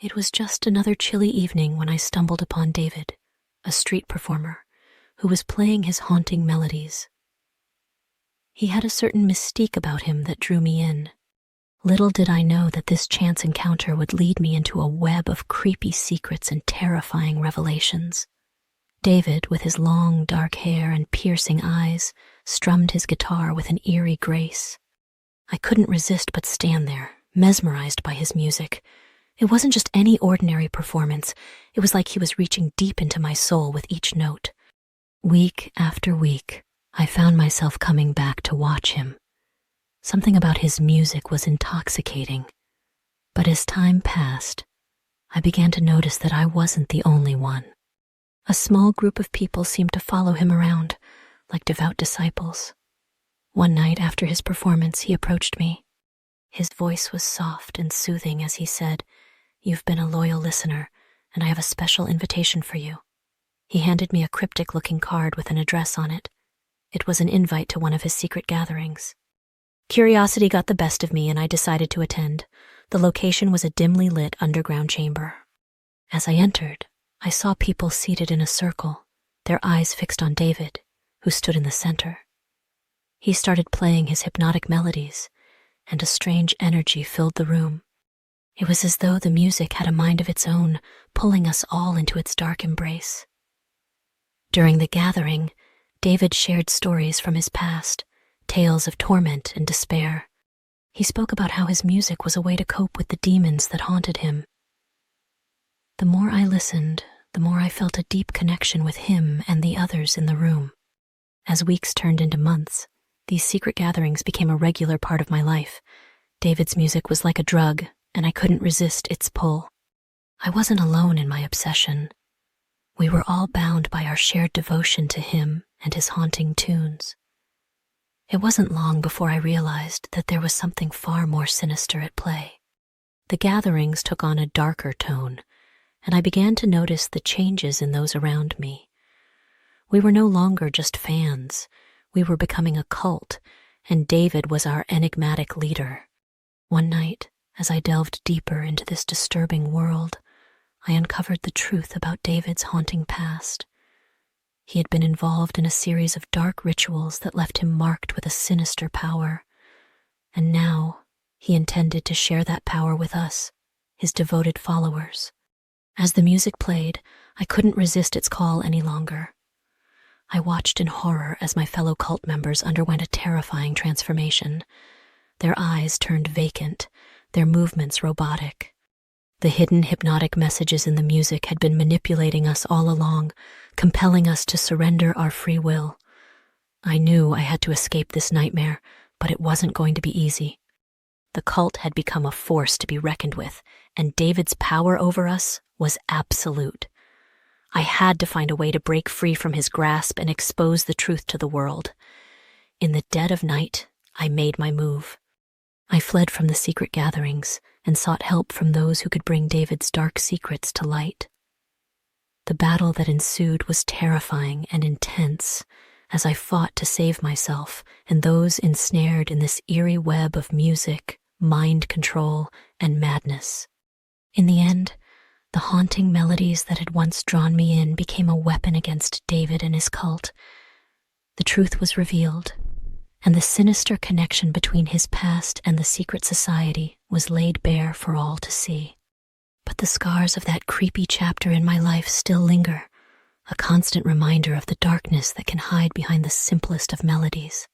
It was just another chilly evening when I stumbled upon David, a street performer, who was playing his haunting melodies. He had a certain mystique about him that drew me in. Little did I know that this chance encounter would lead me into a web of creepy secrets and terrifying revelations. David, with his long, dark hair and piercing eyes, strummed his guitar with an eerie grace. I couldn't resist but stand there, mesmerized by his music. It wasn't just any ordinary performance. It was like he was reaching deep into my soul with each note. Week after week, I found myself coming back to watch him. Something about his music was intoxicating. But as time passed, I began to notice that I wasn't the only one. A small group of people seemed to follow him around, like devout disciples. One night after his performance, he approached me. His voice was soft and soothing as he said, "You've been a loyal listener, and I have a special invitation for you." He handed me a cryptic-looking card with an address on it. It was an invite to one of his secret gatherings. Curiosity got the best of me, and I decided to attend. The location was a dimly lit underground chamber. As I entered, I saw people seated in a circle, their eyes fixed on David, who stood in the center. He started playing his hypnotic melodies, and a strange energy filled the room. It was as though the music had a mind of its own, pulling us all into its dark embrace. During the gathering, David shared stories from his past, tales of torment and despair. He spoke about how his music was a way to cope with the demons that haunted him. The more I listened, the more I felt a deep connection with him and the others in the room. As weeks turned into months, these secret gatherings became a regular part of my life. David's music was like a drug, and I couldn't resist its pull. I wasn't alone in my obsession. We were all bound by our shared devotion to him and his haunting tunes. It wasn't long before I realized that there was something far more sinister at play. The gatherings took on a darker tone, and I began to notice the changes in those around me. We were no longer just fans. We were becoming a cult, and David was our enigmatic leader. One night, as I delved deeper into this disturbing world, I uncovered the truth about David's haunting past. He had been involved in a series of dark rituals that left him marked with a sinister power, and now he intended to share that power with us, his devoted followers. As the music played, I couldn't resist its call any longer. I watched in horror as my fellow cult members underwent a terrifying transformation. Their eyes turned vacant, their movements robotic. The hidden hypnotic messages in the music had been manipulating us all along, compelling us to surrender our free will. I knew I had to escape this nightmare, but it wasn't going to be easy. The cult had become a force to be reckoned with, and David's power over us was absolute. I had to find a way to break free from his grasp and expose the truth to the world. In the dead of night, I made my move. I fled from the secret gatherings and sought help from those who could bring David's dark secrets to light. The battle that ensued was terrifying and intense as I fought to save myself and those ensnared in this eerie web of music, mind control, and madness. In the end, the haunting melodies that had once drawn me in became a weapon against David and his cult. The truth was revealed, and the sinister connection between his past and the secret society was laid bare for all to see. But the scars of that creepy chapter in my life still linger, a constant reminder of the darkness that can hide behind the simplest of melodies.